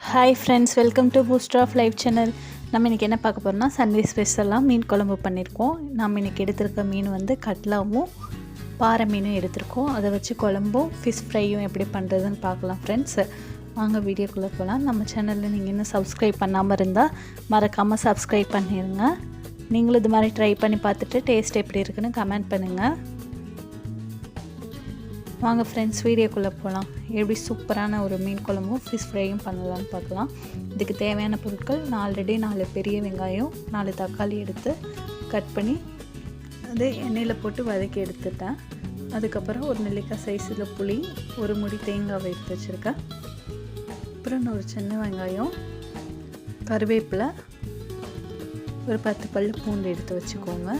Hi friends, welcome to booster of life channel. நம்ம இன்றைக்கி என்ன பார்க்க போகிறோம்னா சண்டே ஸ்பெஷலாக மீன் குழம்பு பண்ணியிருக்கோம். நம்ம இன்றைக்கி எடுத்திருக்க மீன் வந்து கட்லாவும் பாறை மீனும் எடுத்திருக்கோம். அதை வச்சு குழம்பும் ஃபிஷ் ஃப்ரையும் எப்படி பண்ணுறதுன்னு பார்க்கலாம் ஃப்ரெண்ட்ஸ். வாங்க வீடியோக்குள்ளே போகலாம். நம்ம சேனலில் நீங்கள் இன்னும் சப்ஸ்கிரைப் பண்ணாமல் இருந்தால் மறக்காமல் சப்ஸ்கிரைப் பண்ணிடுங்க. நீங்களும் இது மாதிரி ட்ரை பண்ணி பார்த்துட்டு டேஸ்ட் எப்படி இருக்குன்னு கமெண்ட் பண்ணுங்கள். வாங்க ஃப்ரெண்ட்ஸ், வீடியோக்குள்ளே போகலாம். எப்படி சூப்பரான ஒரு மீன் குழம்பும் ஃபிஷ் ஃப்ரையும் பண்ணலான்னு பார்க்கலாம். இதுக்கு தேவையான பொருட்கள், நான் ஆல்ரெடி 4 பெரிய வெங்காயம் 4 தக்காளி எடுத்து கட் பண்ணி அது எண்ணெயில் போட்டு வதக்கி எடுத்துட்டேன். அதுக்கப்புறம் ஒரு நெல்லிக்காய் சைஸில் புளி, ஒரு முடி தேங்காவை எடுத்து வச்சுருக்கேன். அப்புறம் ஒரு சின்ன வெங்காயம், கருவேப்பிலை, ஒரு 10 பல் பூண்டு எடுத்து வச்சுக்கோங்க.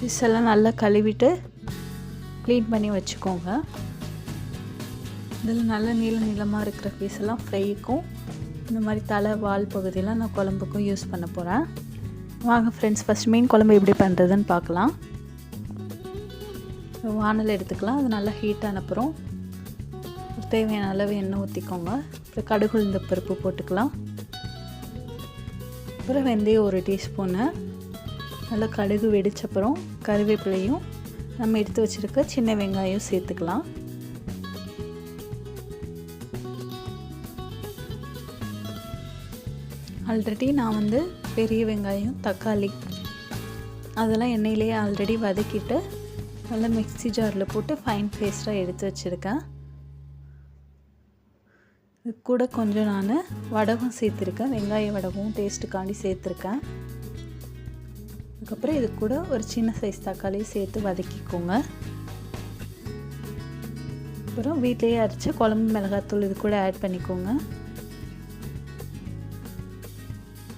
ஃபிஷ் எல்லாம் நல்லா கழுவிட்டு க்ளீன் பண்ணி வச்சுக்கோங்க. இதில் நல்ல நீளமாக இருக்கிற ஃபிஷ் எல்லாம் ஃப்ரைக்கும், இந்த மாதிரி தலை வால் பகுதியெல்லாம் நான் குழம்புக்கும் யூஸ் பண்ண போகிறேன். வாங்க ஃப்ரெண்ட்ஸ், ஃபஸ்ட் மீன் குழம்பு எப்படி பண்ணுறதுன்னு பார்க்கலாம். வானல் எடுத்துக்கலாம். அது நல்லா ஹீட் ஆனப்புறம் தேவையான அளவு எண்ணெய் ஊற்றிக்கோங்க. அப்புறம் கடுகு உளுந்த பருப்பு போட்டுக்கலாம். அப்புறம் வெந்தயம் 1 டீஸ்பூனு. நல்லா கடுகு வெடிச்சப்புறம் கருவேப்பிலையும் நம்ம எடுத்து வச்சுருக்க சின்ன வெங்காயம் சேர்த்துக்கலாம். ஆல்ரெடி நான் வந்து பெரிய வெங்காயம், தக்காளி அதெல்லாம் எண்ணெயிலேயே ஆல்ரெடி வதக்கிட்டு நல்லா மிக்ஸி ஜாரில் போட்டு ஃபைன் பேஸ்ட்டாக எடுத்து வச்சுருக்கேன். இது கூட கொஞ்சம் நான் வடகம் சேர்த்துருக்கேன். வெங்காய வடகம் டேஸ்ட்டுக்காண்டி சேர்த்துருக்கேன். அதுக்கப்புறம் இது கூட ஒரு சின்ன சைஸ் தக்காளியை சேர்த்து வதக்கிக்கோங்க. அப்புறம் வீட்டிலேயே அரைச்ச குழம்பு மிளகாத்தூள் இது கூட ஆட் பண்ணிக்கோங்க.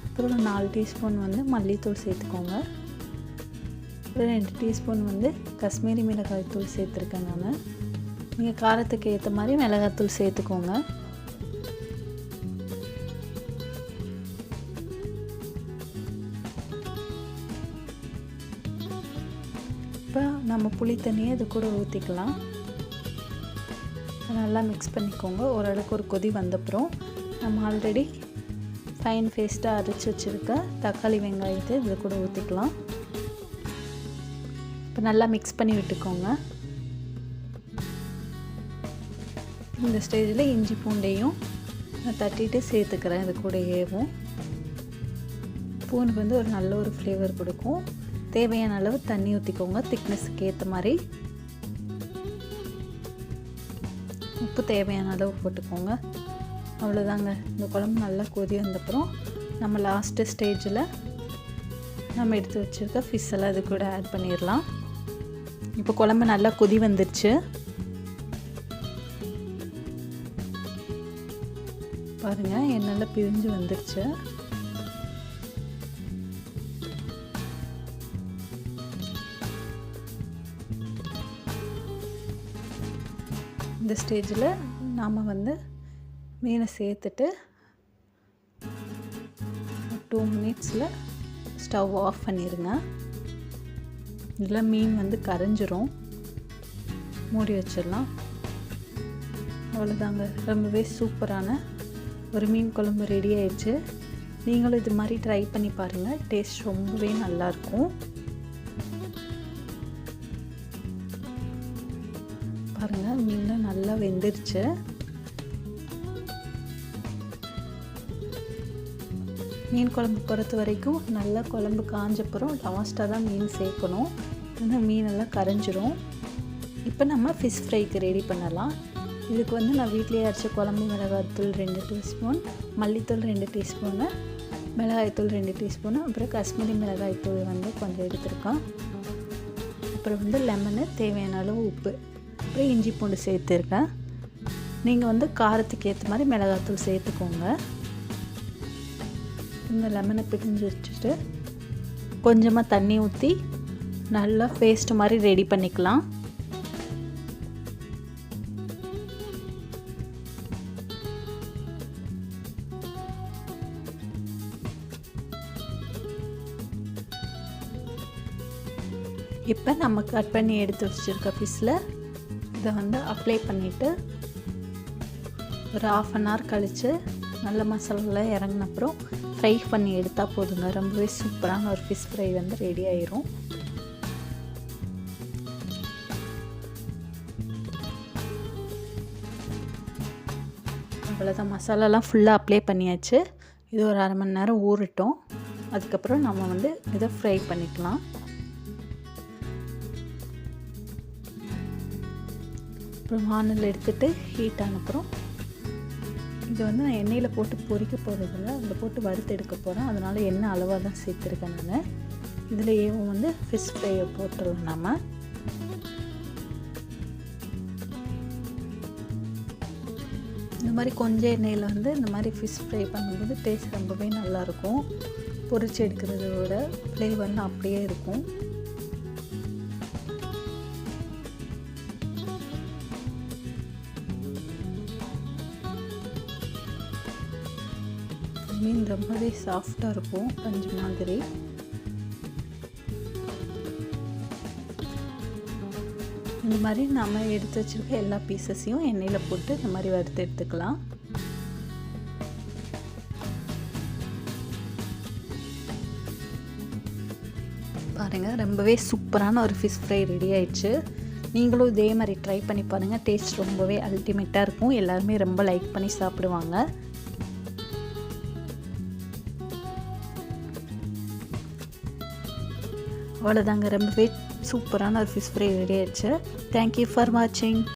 அப்புறம் 4 டீஸ்பூன் வந்து மல்லித்தூள் சேர்த்துக்கோங்க. அப்புறம் 2 டீஸ்பூன் வந்து காஷ்மீரி மிளகாய் தூள் சேர்த்துருக்கேன் நான். நீங்கள் காரத்துக்கு ஏற்ற மாதிரி மிளகாத்தூள் சேர்த்துக்கோங்க. இப்போ நம்ம புளி தண்ணியை இது கூட ஊற்றிக்கலாம். நல்லா மிக்ஸ் பண்ணிக்கோங்க. ஓரளவுக்கு ஒரு கொதி வந்தப்புறம் நம்ம ஆல்ரெடி ஃபைன் பேஸ்ட்டாக அரைச்சி வச்சுருக்க தக்காளி வெங்காயத்தை இது கூட ஊற்றிக்கலாம். இப்போ நல்லா மிக்ஸ் பண்ணி விட்டுக்கோங்க. இந்த ஸ்டேஜில் இஞ்சி பூண்டையும் நான் தட்டிட்டு சேர்த்துக்கிறேன். இது கூட ஏவும் பூண்டு வந்து ஒரு நல்ல ஒரு ஃப்ளேவர் கொடுக்கும். தேவையான அளவு தண்ணி ஊற்றிக்கோங்க, திக்னஸுக்கு ஏற்ற மாதிரி. உப்பு தேவையான அளவு போட்டுக்கோங்க. அவ்வளோதாங்க. இந்த குழம்பு நல்லா கொதி வந்தப்புறம் நம்ம லாஸ்ட்டு ஸ்டேஜில் நம்ம எடுத்து வச்சுருக்க ஃபிஷ் எல்லாம் இது கூட ஆட் பண்ணிடலாம். இப்போ குழம்பு நல்லா கொதி வந்துடுச்சு. பாருங்கள், எண்ணெயில் பிரிஞ்சு வந்துடுச்சு. இந்த ஸ்டேஜில் நாம் வந்து மீனை சேர்த்துட்டு 2 மினிட்ஸில் ஸ்டவ் ஆஃப் பண்ணிடுங்க. இதில் மீன் வந்து கரைஞ்சிரும். மூடி வச்சிடலாம். அவ்வளோதாங்க, ரொம்பவே சூப்பரான ஒரு மீன் குழம்பு ரெடி ஆயிடுச்சு. நீங்களும் இது மாதிரி ட்ரை பண்ணி பாருங்கள். டேஸ்ட் ரொம்பவே நல்லாயிருக்கும். பாருங்கள், மீன் நல்லா வெந்துருச்சு. மீன் குழம்பு பொறுத்த வரைக்கும் நல்லா குழம்பு காஞ்சப்புறம் லாஸ்ட்டாக தான் மீன் சேர்க்கணும். ஏன்னா மீனெல்லாம் கரைஞ்சிரும். இப்போ நம்ம ஃபிஷ் ஃப்ரைக்கு ரெடி பண்ணலாம். இதுக்கு வந்து நான் வீட்டிலேயே அரைச்ச குழம்பு மிளகாய்த்தூள் 2 டீஸ்பூன், மல்லித்தூள் 2 டீஸ்பூனு, மிளகாய்த்தூள் 2 டீஸ்பூனு, அப்புறம் காஷ்மீரி மிளகாய்த்தூள் வந்து கொஞ்சம் எடுத்துருக்கேன். அப்புறம் வந்து லெமனு, தேவையான அளவு உப்பு, அப்புறம் இஞ்சி பூண்டு சேர்த்துருக்கேன். நீங்கள் வந்து காரத்துக்கு ஏற்ற மாதிரி மிளகாத்தூள் சேர்த்துக்கோங்க. இந்த லெமனை பிழிஞ்சு வச்சுட்டு கொஞ்சமாக தண்ணி ஊற்றி நல்லா பேஸ்ட் மாதிரி ரெடி பண்ணிக்கலாம். இப்போ நம்ம கட் பண்ணி எடுத்து வச்சுருக்க ஃபிஷ்ஷில் இதை வந்து அப்ளை பண்ணிவிட்டு ஒரு 1/2 hour கழித்து நல்ல மசாலாலாம் இறங்கின அப்புறம் ஃப்ரை பண்ணி எடுத்தால் போதுங்க. ரொம்பவே சூப்பரான ஒரு ஃபிஷ் ஃப்ரை வந்து ரெடி ஆயிரும். அவ்வளோதான், மசாலாலாம் ஃபுல்லாக அப்ளை பண்ணியாச்சு. இது ஒரு 1/2 மணி நேரம் ஊறட்டும். அதுக்கப்புறம் நம்ம வந்து இதை ஃப்ரை பண்ணிக்கலாம். அப்புறம் வானல் எடுத்துகிட்டு ஹீட் ஆனப்புறம் இது வந்து நான் எண்ணெயில் போட்டு பொரிக்க போகிறதில்ல, அதில் போட்டு வறுத்து எடுக்க போகிறேன். அதனால் எண்ணெய் அளவாக தான் சேர்த்துருக்கேன் நான். இதுலேயே வந்து ஃபிஷ் ஃப்ரையை போட்டுடலாம் நம்ம. இந்த மாதிரி கொஞ்சம் எண்ணெயில் வந்து இந்த மாதிரி ஃபிஷ் ஃப்ரை பண்ணும்போது டேஸ்ட் ரொம்பவே நல்லாயிருக்கும். பொரிச்சு எடுக்கிறத விட ஃப்ளேவர்லாம் அப்படியே இருக்கும். மீன் ரொம்பவே சாஃப்டாக இருக்கும், பஞ்சு மாதிரி. இந்த மாதிரி நம்ம எடுத்து வச்சுருக்க எல்லா பீசஸையும் எண்ணெயில் போட்டு இந்த மாதிரி வறுத்து எடுத்துக்கலாம். பாருங்கள், ரொம்பவே சூப்பரான ஒரு ஃபிஷ் ஃப்ரை ரெடி ஆயிடுச்சு. நீங்களும் இதே மாதிரி ட்ரை பண்ணி பாருங்கள். டேஸ்ட் ரொம்பவே அல்டிமேட்டாக இருக்கும். எல்லாருமே ரொம்ப லைக் பண்ணி சாப்பிடுவாங்க. அவ்வளோதாங்க, ரொம்பவே சூப்பரான ஒரு ஃபிஷ் ஃப்ரை ரெடி ஆயிடுச்சு. தேங்க்யூ ஃபார் வாட்சிங்.